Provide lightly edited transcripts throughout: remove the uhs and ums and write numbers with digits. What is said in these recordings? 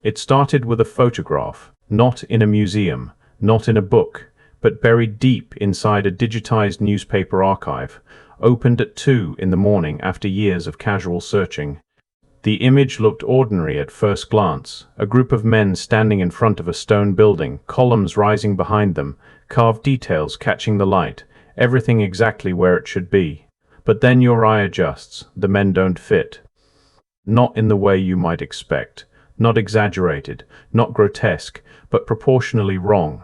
It started with a photograph, not in a museum, not in a book, but buried deep inside a digitized newspaper archive, opened at 2 in the morning after years of casual searching. The image looked ordinary at first glance, a group of men standing in front of a stone building, columns rising behind them, carved details catching the light, everything exactly where it should be. But then your eye adjusts, the men don't fit. Not in the way you might expect, not exaggerated, not grotesque, but proportionally wrong,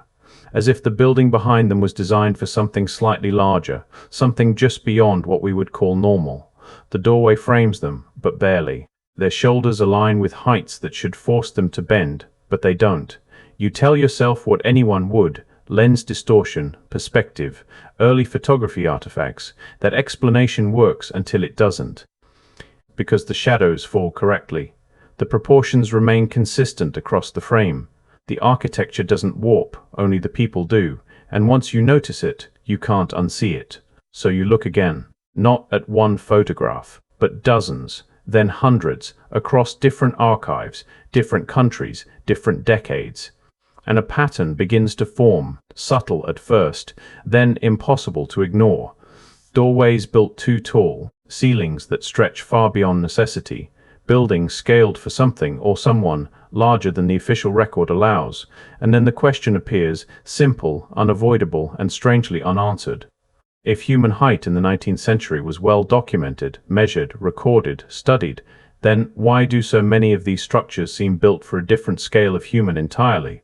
as if the building behind them was designed for something slightly larger, something just beyond what we would call normal. The doorway frames them, but barely. Their shoulders align with heights that should force them to bend, but they don't. You tell yourself what anyone would: lens distortion, perspective, early photography artifacts. That explanation works until it doesn't. Because the shadows fall correctly. The proportions remain consistent across the frame. The architecture doesn't warp, only the people do, and once you notice it, you can't unsee it. So you look again, not at one photograph, but dozens, then hundreds, across different archives, different countries, different decades. And a pattern begins to form, subtle at first, then impossible to ignore. Doorways built too tall, ceilings that stretch far beyond necessity, buildings scaled for something or someone larger than the official record allows, and then the question appears, simple, unavoidable, and strangely unanswered. If human height in the 19th century was well documented, measured, recorded, studied, then why do so many of these structures seem built for a different scale of human entirely?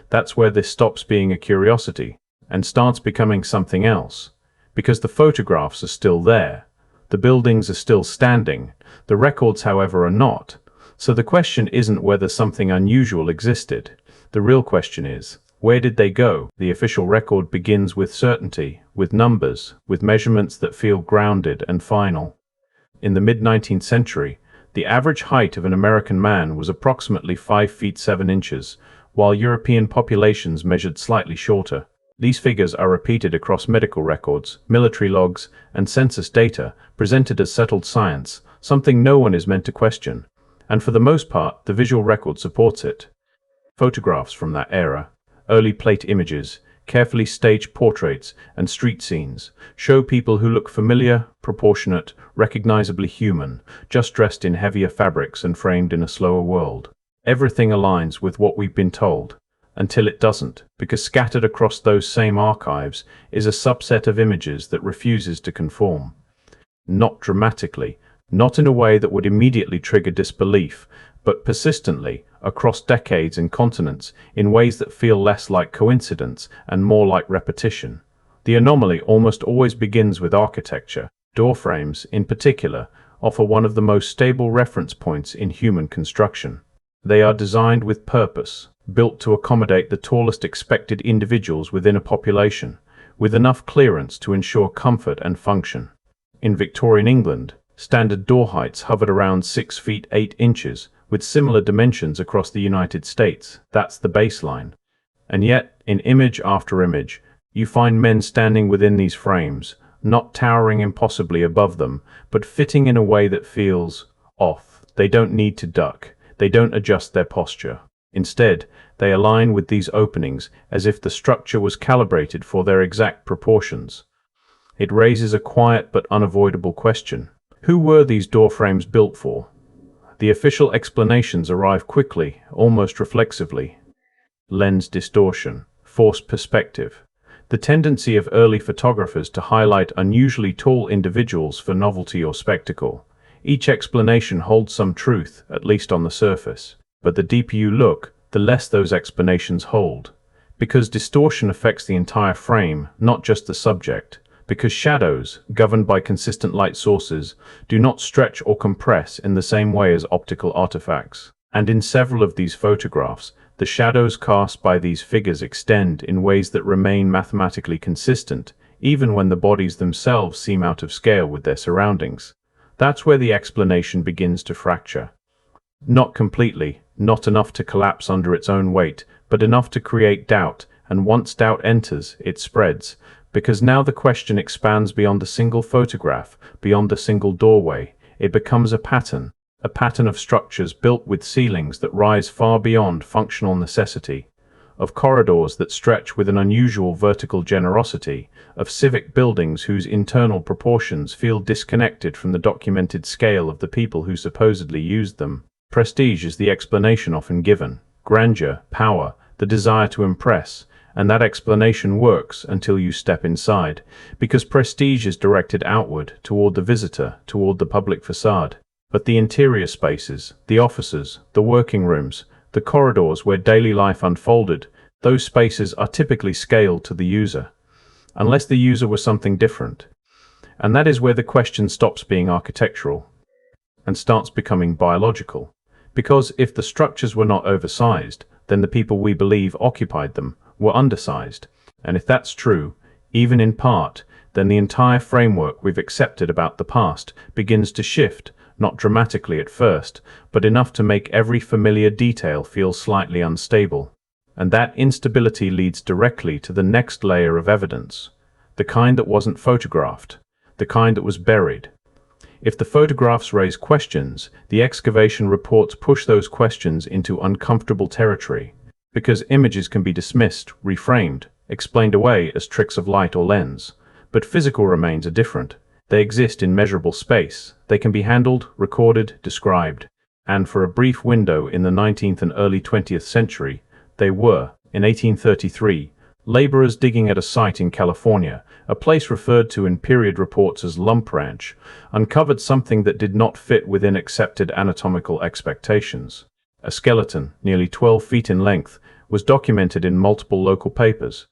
That's where this stops being a curiosity and starts becoming something else. Because the photographs are still there. The buildings are still standing. The records, however, are not. So the question isn't whether something unusual existed. The real question is, where did they go? The official record begins with certainty, with numbers, with measurements that feel grounded and final. In the mid-19th century, the average height of an American man was approximately 5 feet 7 inches, while European populations measured slightly shorter. These figures are repeated across medical records, military logs, and census data, presented as settled science, something no one is meant to question. And for the most part, the visual record supports it. Photographs from that era, early plate images, carefully staged portraits, and street scenes show people who look familiar, proportionate, recognizably human, just dressed in heavier fabrics and framed in a slower world. Everything aligns with what we've been told, until it doesn't, because scattered across those same archives is a subset of images that refuses to conform. Not dramatically, not in a way that would immediately trigger disbelief, but persistently, across decades and continents, in ways that feel less like coincidence and more like repetition. The anomaly almost always begins with architecture. Doorframes, in particular, offer one of the most stable reference points in human construction. They are designed with purpose, built to accommodate the tallest expected individuals within a population, with enough clearance to ensure comfort and function. In Victorian England, standard door heights hovered around 6 feet 8 inches, with similar dimensions across the United States. That's the baseline. And yet, in image after image, you find men standing within these frames, not towering impossibly above them, but fitting in a way that feels off. They don't need to duck. They don't adjust their posture. Instead, they align with these openings as if the structure was calibrated for their exact proportions. It raises a quiet but unavoidable question. Who were these door frames built for? The official explanations arrive quickly, almost reflexively. Lens distortion, forced perspective. The tendency of early photographers to highlight unusually tall individuals for novelty or spectacle. Each explanation holds some truth, at least on the surface. But the deeper you look, the less those explanations hold. Because distortion affects the entire frame, not just the subject. Because shadows, governed by consistent light sources, do not stretch or compress in the same way as optical artifacts. And in several of these photographs, the shadows cast by these figures extend in ways that remain mathematically consistent, even when the bodies themselves seem out of scale with their surroundings. That's where the explanation begins to fracture. Not completely, not enough to collapse under its own weight, but enough to create doubt, and once doubt enters, it spreads. Because now the question expands beyond a single photograph, beyond a single doorway. It becomes a pattern a pattern of structures built with ceilings that rise far beyond functional necessity, of corridors that stretch with an unusual vertical generosity, of civic buildings whose internal proportions feel disconnected from the documented scale of the people who supposedly used them. Prestige is the explanation often given: grandeur, power, the desire to impress, and that explanation works until you step inside, because prestige is directed outward, toward the visitor, toward the public facade. But the interior spaces, the offices, the working rooms, the corridors where daily life unfolded, those spaces are typically scaled to the user, unless the user was something different. And that is where the question stops being architectural and starts becoming biological. Because if the structures were not oversized, then the people we believe occupied them were undersized. And if that's true, even in part, then the entire framework we've accepted about the past begins to shift, not dramatically at first, but enough to make every familiar detail feel slightly unstable. And that instability leads directly to the next layer of evidence, the kind that wasn't photographed, the kind that was buried. If the photographs raise questions, the excavation reports push those questions into uncomfortable territory, because images can be dismissed, reframed, explained away as tricks of light or lens. But physical remains are different. They exist in measurable space. They can be handled, recorded, described. And for a brief window in the 19th and early 20th century, they were, in 1833, laborers digging at a site in California, a place referred to in period reports as Lump Ranch, uncovered something that did not fit within accepted anatomical expectations. A skeleton, nearly 12 feet in length, was documented in multiple local papers.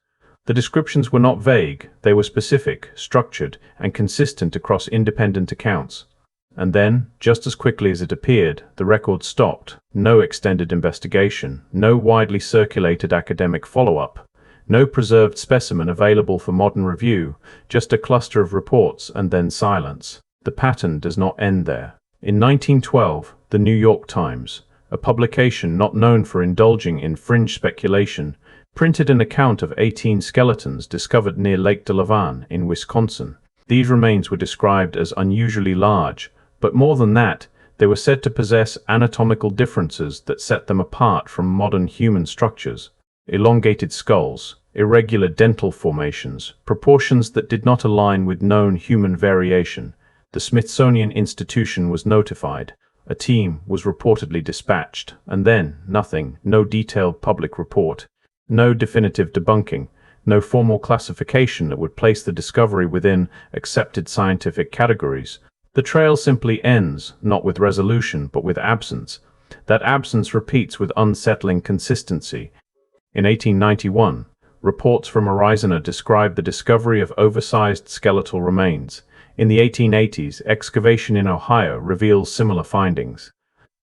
The descriptions were not vague, they were specific, structured, and consistent across independent accounts. And then, just as quickly as it appeared, the record stopped. No extended investigation, no widely circulated academic follow-up, no preserved specimen available for modern review, just a cluster of reports and then silence. The pattern does not end there. In 1912, the New York Times, a publication not known for indulging in fringe speculation, printed an account of 18 skeletons discovered near Lake Delavan in Wisconsin. These remains were described as unusually large, but more than that, they were said to possess anatomical differences that set them apart from modern human structures. Elongated skulls, irregular dental formations, proportions that did not align with known human variation. The Smithsonian Institution was notified. A team was reportedly dispatched, and then nothing, no detailed public report. No definitive debunking, no formal classification that would place the discovery within accepted scientific categories. The trail simply ends, not with resolution, but with absence. That absence repeats with unsettling consistency. In 1891, reports from Arizona described the discovery of oversized skeletal remains. In the 1880s, excavation in Ohio reveals similar findings.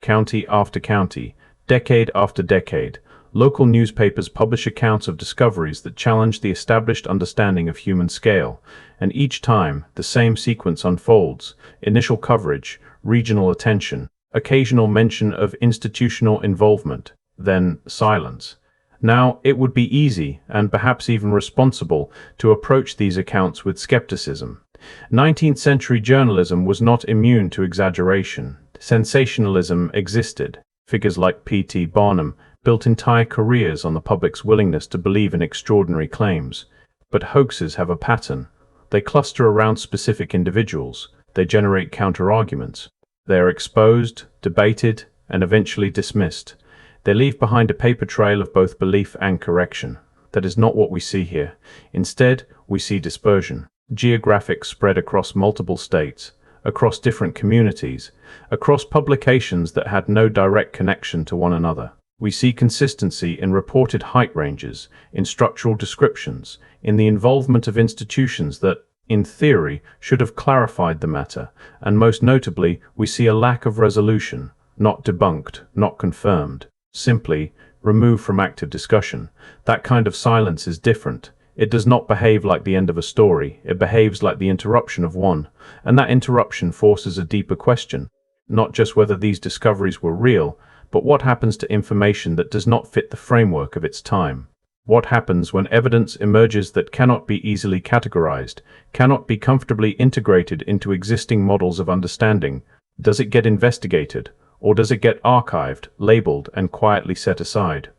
County after county, decade after decade, local newspapers publish accounts of discoveries that challenge the established understanding of human scale, and each time the same sequence unfolds: initial coverage, regional attention, occasional mention of institutional involvement, then silence. Now, it would be easy, and perhaps even responsible, to approach these accounts with skepticism. 19th century journalism was not immune to exaggeration. Sensationalism existed. Figures like P.T. Barnum built entire careers on the public's willingness to believe in extraordinary claims. But hoaxes have a pattern. They cluster around specific individuals. They generate counter-arguments. They are exposed, debated, and eventually dismissed. They leave behind a paper trail of both belief and correction. That is not what we see here. Instead, we see dispersion. Geographic spread across multiple states, across different communities, across publications that had no direct connection to one another. We see consistency in reported height ranges, in structural descriptions, in the involvement of institutions that, in theory, should have clarified the matter, and most notably, we see a lack of resolution, not debunked, not confirmed, simply removed from active discussion. That kind of silence is different. It does not behave like the end of a story, it behaves like the interruption of one, and that interruption forces a deeper question, not just whether these discoveries were real, but what happens to information that does not fit the framework of its time? What happens when evidence emerges that cannot be easily categorized, cannot be comfortably integrated into existing models of understanding? Does it get investigated, or does it get archived, labeled, and quietly set aside?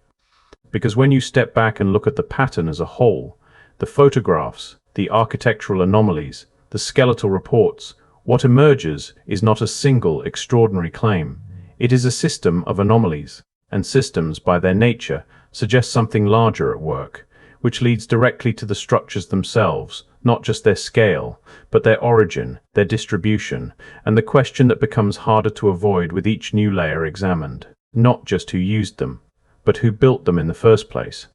Because when you step back and look at the pattern as a whole, the photographs, the architectural anomalies, the skeletal reports, what emerges is not a single extraordinary claim. It is a system of anomalies, and systems, by their nature, suggest something larger at work, which leads directly to the structures themselves, not just their scale, but their origin, their distribution, and the question that becomes harder to avoid with each new layer examined. Not just who used them, but who built them in the first place.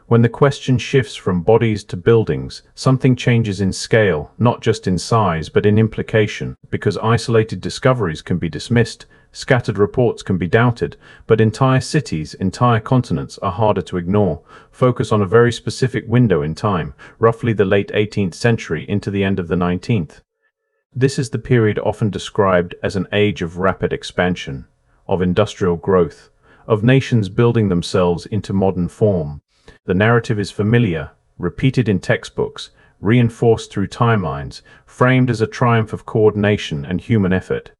When the question shifts from bodies to buildings, something changes in scale, not just in size, but in implication, because isolated discoveries can be dismissed, scattered reports can be doubted, but entire cities, entire continents are harder to ignore. Focus on a very specific window in time, roughly the late 18th century into the end of the 19th. This is the period often described as an age of rapid expansion, of industrial growth, of nations building themselves into modern form. The narrative is familiar, repeated in textbooks, reinforced through timelines, framed as a triumph of coordination and human effort.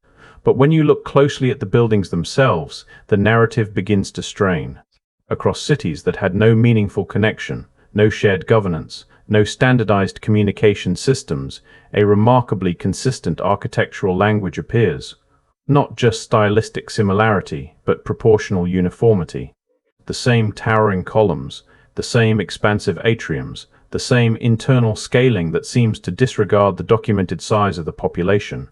But when you look closely at the buildings themselves, the narrative begins to strain. Across cities that had no meaningful connection, no shared governance, no standardized communication systems, a remarkably consistent architectural language appears. Not just stylistic similarity, but proportional uniformity. The same towering columns, the same expansive atriums, the same internal scaling that seems to disregard the documented size of the population.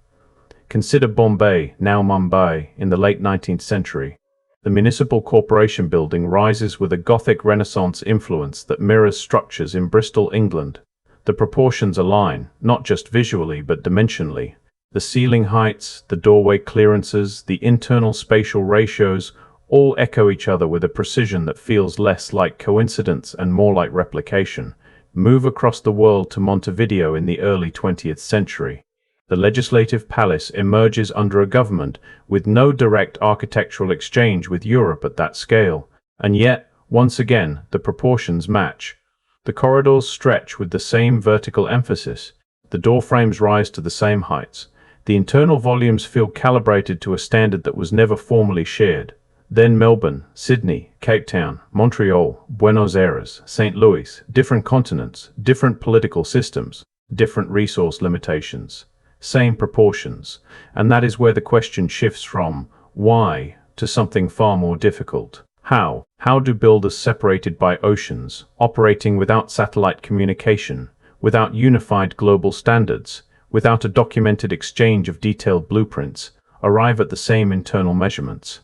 Consider Bombay, now Mumbai, in the late 19th century. The municipal corporation building rises with a Gothic Renaissance influence that mirrors structures in Bristol, England. The proportions align, not just visually but dimensionally. The ceiling heights, the doorway clearances, the internal spatial ratios all echo each other with a precision that feels less like coincidence and more like replication. Move across the world to Montevideo in the early 20th century. The legislative palace emerges under a government with no direct architectural exchange with Europe at that scale, and yet, once again, the proportions match. The corridors stretch with the same vertical emphasis. The doorframes rise to the same heights. The internal volumes feel calibrated to a standard that was never formally shared. Then Melbourne, Sydney, Cape Town, Montreal, Buenos Aires, St. Louis, different continents, different political systems, different resource limitations, same proportions, and that is where the question shifts from why to something far more difficult. How? How do builders separated by oceans, operating without satellite communication, without unified global standards, without a documented exchange of detailed blueprints, arrive at the same internal measurements?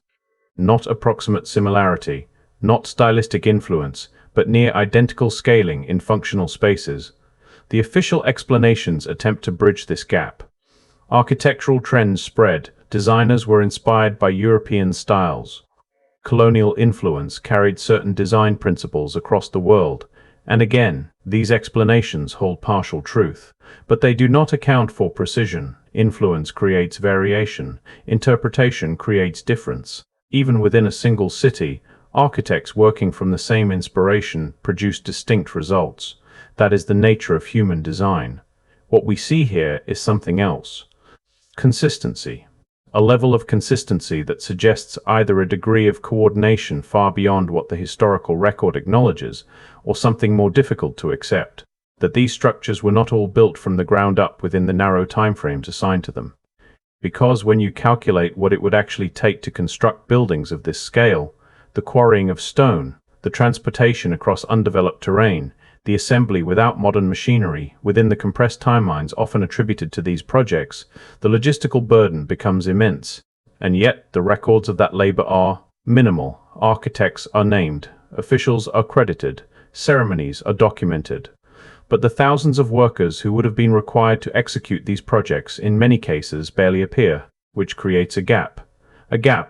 Not approximate similarity, not stylistic influence, but near identical scaling in functional spaces. The official explanations attempt to bridge this gap. Architectural trends spread, designers were inspired by European styles. Colonial influence carried certain design principles across the world, and again, these explanations hold partial truth, but they do not account for precision. Influence creates variation, interpretation creates difference. Even within a single city, architects working from the same inspiration produce distinct results. That is the nature of human design. What we see here is something else. Consistency. A level of consistency that suggests either a degree of coordination far beyond what the historical record acknowledges, or something more difficult to accept, that these structures were not all built from the ground up within the narrow timeframes assigned to them. Because when you calculate what it would actually take to construct buildings of this scale, the quarrying of stone, the transportation across undeveloped terrain, the assembly without modern machinery within the compressed timelines often attributed to these projects, the logistical burden becomes immense. And yet, the records of that labor are minimal. Architects are named, officials are credited, ceremonies are documented. But the thousands of workers who would have been required to execute these projects in many cases barely appear, which creates a gap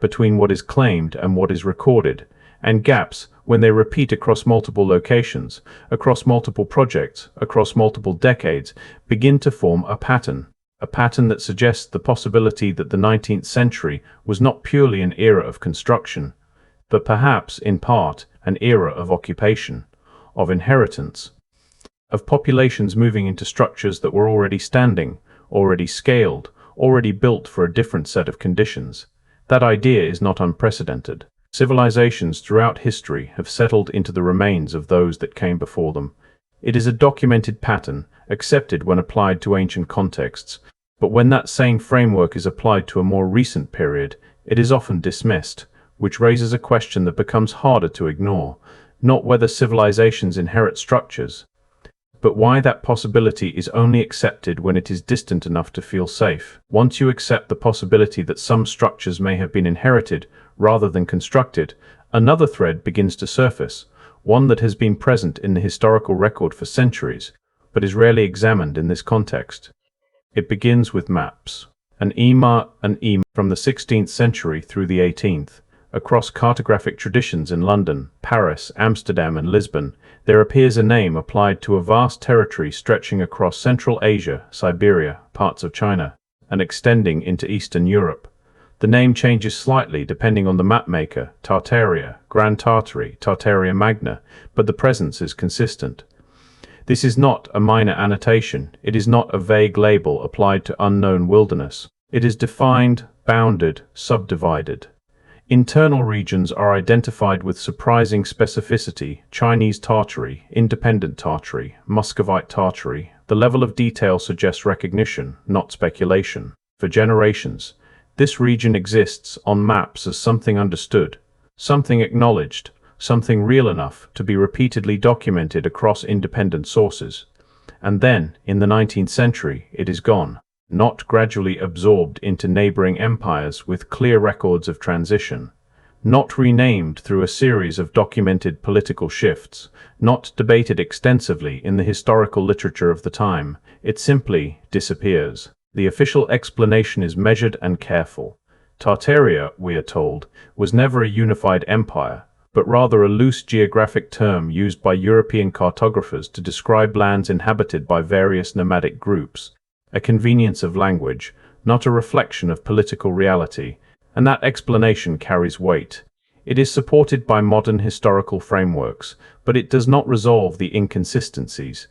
between what is claimed and what is recorded, and gaps when they repeat across multiple locations, across multiple projects, across multiple decades, begin to form a pattern that suggests the possibility that the 19th century was not purely an era of construction, but perhaps, in part, an era of occupation, of inheritance, of populations moving into structures that were already standing, already scaled, already built for a different set of conditions. That idea is not unprecedented. Civilizations throughout history have settled into the remains of those that came before them. It is a documented pattern, accepted when applied to ancient contexts, but when that same framework is applied to a more recent period, it is often dismissed, which raises a question that becomes harder to ignore, not whether civilizations inherit structures, but why that possibility is only accepted when it is distant enough to feel safe. Once you accept the possibility that some structures may have been inherited rather than constructed, another thread begins to surface, one that has been present in the historical record for centuries, but is rarely examined in this context. It begins with maps. An ema from the 16th century through the 18th. Across cartographic traditions in London, Paris, Amsterdam, and Lisbon, there appears a name applied to a vast territory stretching across Central Asia, Siberia, parts of China, and extending into Eastern Europe. The name changes slightly depending on the mapmaker, Tartaria, Grand Tartary, Tartaria Magna, but the presence is consistent. This is not a minor annotation. It is not a vague label applied to unknown wilderness. It is defined, bounded, subdivided. Internal regions are identified with surprising specificity: Chinese Tartary, Independent Tartary, Muscovite Tartary. The level of detail suggests recognition, not speculation. For generations, this region exists on maps as something understood, something acknowledged, something real enough to be repeatedly documented across independent sources. And then, in the 19th century, it is gone. Not gradually absorbed into neighboring empires with clear records of transition, not renamed through a series of documented political shifts, not debated extensively in the historical literature of the time. It simply disappears. The official explanation is measured and careful. Tartaria, we are told, was never a unified empire, but rather a loose geographic term used by European cartographers to describe lands inhabited by various nomadic groups. A convenience of language, not a reflection of political reality, and that explanation carries weight. It is supported by modern historical frameworks, but it does not resolve the inconsistencies.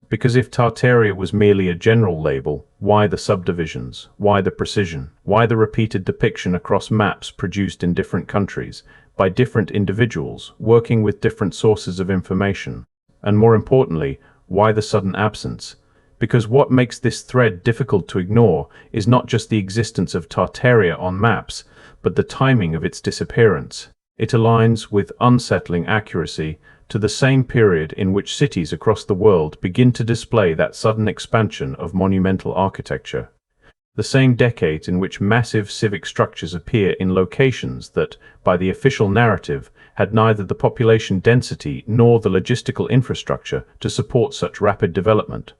Because if Tartaria was merely a general label, why the subdivisions? Why the precision? Why the repeated depiction across maps produced in different countries, by different individuals, working with different sources of information? And more importantly, why the sudden absence? Because what makes this thread difficult to ignore is not just the existence of Tartaria on maps, but the timing of its disappearance. It aligns with unsettling accuracy to the same period in which cities across the world begin to display that sudden expansion of monumental architecture. The same decades in which massive civic structures appear in locations that, by the official narrative, had neither the population density nor the logistical infrastructure to support such rapid development.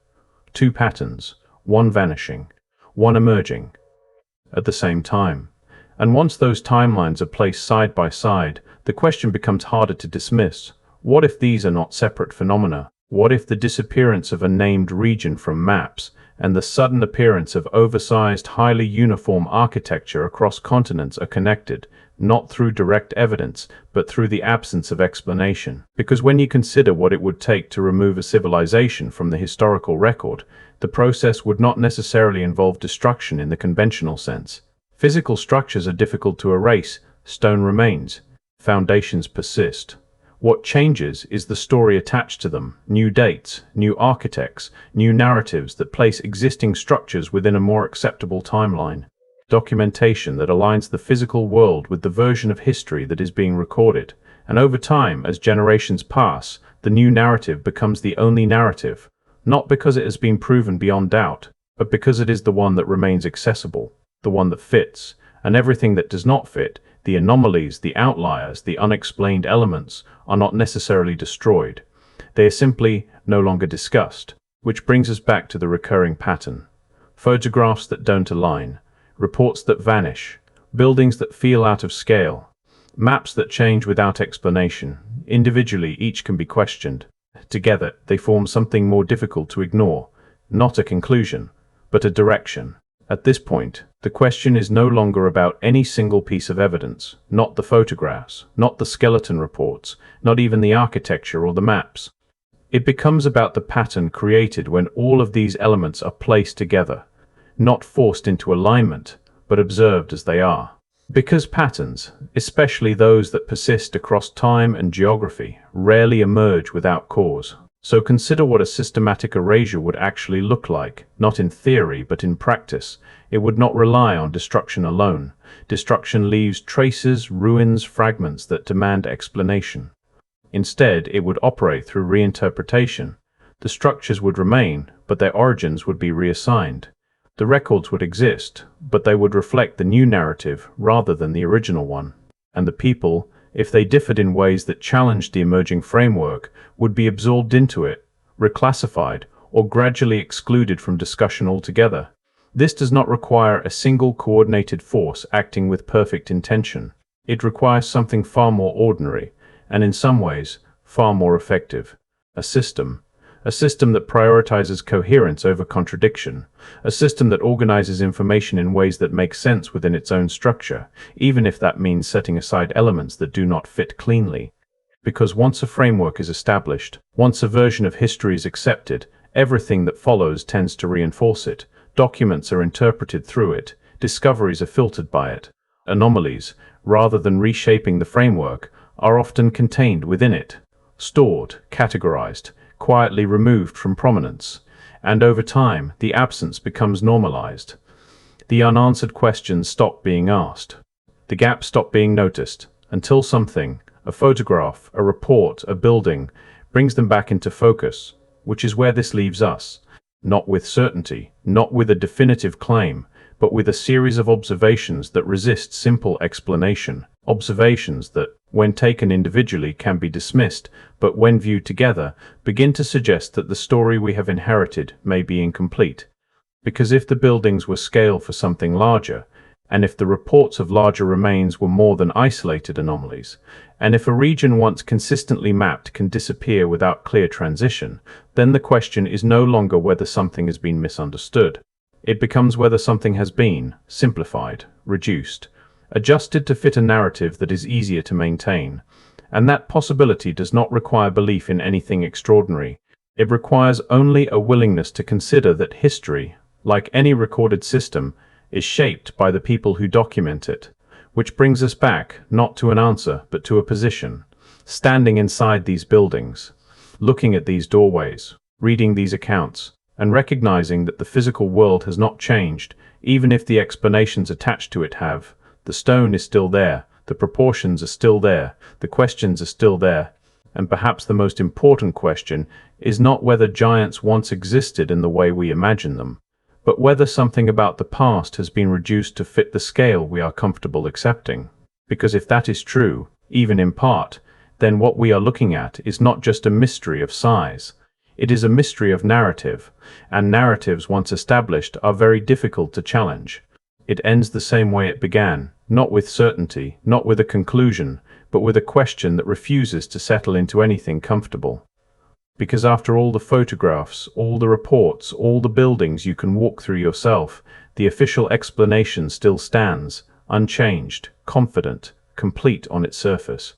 Two patterns, one vanishing, one emerging at the same time. And once those timelines are placed side by side, the question becomes harder to dismiss. What if these are not separate phenomena? What if the disappearance of a named region from maps and the sudden appearance of oversized, highly uniform architecture across continents are connected, not through direct evidence, but through the absence of explanation? Because when you consider what it would take to remove a civilization from the historical record, the process would not necessarily involve destruction in the conventional sense. Physical structures are difficult to erase, stone remains, foundations persist. What changes is the story attached to them: new dates, new architects, new narratives that place existing structures within a more acceptable timeline. Documentation that aligns the physical world with the version of history that is being recorded. And over time, as generations pass, the new narrative becomes the only narrative, not because it has been proven beyond doubt, but because it is the one that remains accessible, the one that fits. And everything that does not fit, the anomalies, the outliers, the unexplained elements, are not necessarily destroyed. They are simply no longer discussed, which brings us back to the recurring pattern. Photographs that don't align, reports that vanish, buildings that feel out of scale, maps that change without explanation. Individually, each can be questioned. Together, they form something more difficult to ignore, not a conclusion, but a direction. At this point, the question is no longer about any single piece of evidence, not the photographs, not the skeleton reports, not even the architecture or the maps. It becomes about the pattern created when all of these elements are placed together. not forced into alignment, but observed as they are. Because patterns, especially those that persist across time and geography, rarely emerge without cause. So consider what a systematic erasure would actually look like, not in theory but in practice. It would not rely on destruction alone. Destruction leaves traces, ruins, fragments that demand explanation. Instead, it would operate through reinterpretation. The structures would remain, but their origins would be reassigned. The records would exist, but they would reflect the new narrative rather than the original one. And the people, if they differed in ways that challenged the emerging framework, would be absorbed into it, reclassified, or gradually excluded from discussion altogether. This does not require a single coordinated force acting with perfect intention. It requires something far more ordinary, and in some ways, far more effective. A system that prioritizes coherence over contradiction, a system that organizes information in ways that make sense within its own structure, even if that means setting aside elements that do not fit cleanly. Because once a framework is established, once a version of history is accepted, everything that follows tends to reinforce it. Documents are interpreted through it, discoveries are filtered by it. Anomalies, rather than reshaping the framework, are often contained within it, stored, categorized, quietly removed from prominence, and over time the absence becomes normalized. The unanswered questions stop being asked. The gaps stop being noticed, until something, a photograph, a report, a building, brings them back into focus, which is where this leaves us. Not with certainty, not with a definitive claim, but with a series of observations that resist simple explanation. Observations that, when taken individually, can be dismissed, but when viewed together, begin to suggest that the story we have inherited may be incomplete. Because if the buildings were scale for something larger, and if the reports of larger remains were more than isolated anomalies, and if a region once consistently mapped can disappear without clear transition, then the question is no longer whether something has been misunderstood. It becomes whether something has been simplified, reduced, adjusted to fit a narrative that is easier to maintain. And that possibility does not require belief in anything extraordinary. It requires only a willingness to consider that history, like any recorded system, is shaped by the people who document it. Which brings us back, not to an answer, but to a position. Standing inside these buildings, looking at these doorways, reading these accounts, and recognizing that the physical world has not changed, even if the explanations attached to it have. The stone is still there, the proportions are still there, the questions are still there, and perhaps the most important question is not whether giants once existed in the way we imagine them, but whether something about the past has been reduced to fit the scale we are comfortable accepting. Because if that is true, even in part, then what we are looking at is not just a mystery of size. It is a mystery of narrative, and narratives once established are very difficult to challenge. It ends the same way it began, not with certainty, not with a conclusion, but with a question that refuses to settle into anything comfortable. Because after all the photographs, all the reports, all the buildings you can walk through yourself, the official explanation still stands, unchanged, confident, complete on its surface.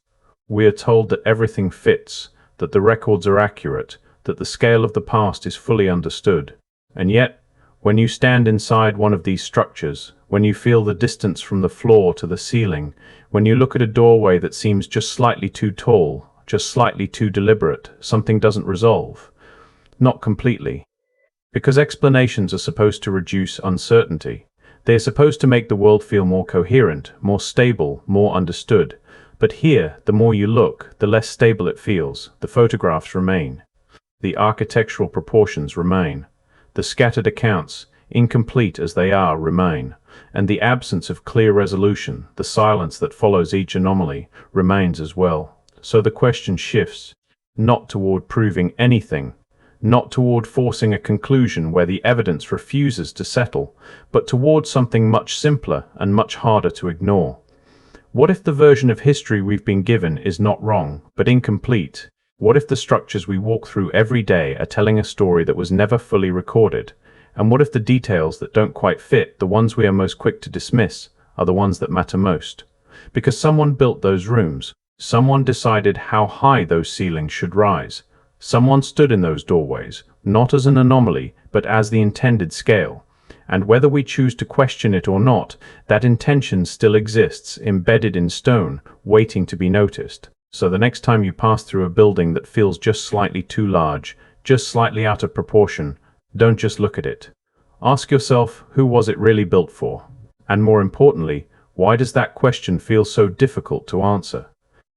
We are told that everything fits, that the records are accurate, that the scale of the past is fully understood. And yet, when you stand inside one of these structures, when you feel the distance from the floor to the ceiling, when you look at a doorway that seems just slightly too tall, just slightly too deliberate, something doesn't resolve. Not completely. Because explanations are supposed to reduce uncertainty. They are supposed to make the world feel more coherent, more stable, more understood. But here, the more you look, the less stable it feels. The photographs remain. The architectural proportions remain. The scattered accounts, incomplete as they are, remain. And the absence of clear resolution, the silence that follows each anomaly, remains as well. So the question shifts, not toward proving anything, not toward forcing a conclusion where the evidence refuses to settle, but toward something much simpler and much harder to ignore. What if the version of history we've been given is not wrong, but incomplete? What if the structures we walk through every day are telling a story that was never fully recorded? And what if the details that don't quite fit, the ones we are most quick to dismiss, are the ones that matter most? Because someone built those rooms, someone decided how high those ceilings should rise, someone stood in those doorways, not as an anomaly, but as the intended scale. And whether we choose to question it or not, that intention still exists, embedded in stone, waiting to be noticed. So the next time you pass through a building that feels just slightly too large, just slightly out of proportion, don't just look at it. Ask yourself, who was it really built for? And more importantly, why does that question feel so difficult to answer?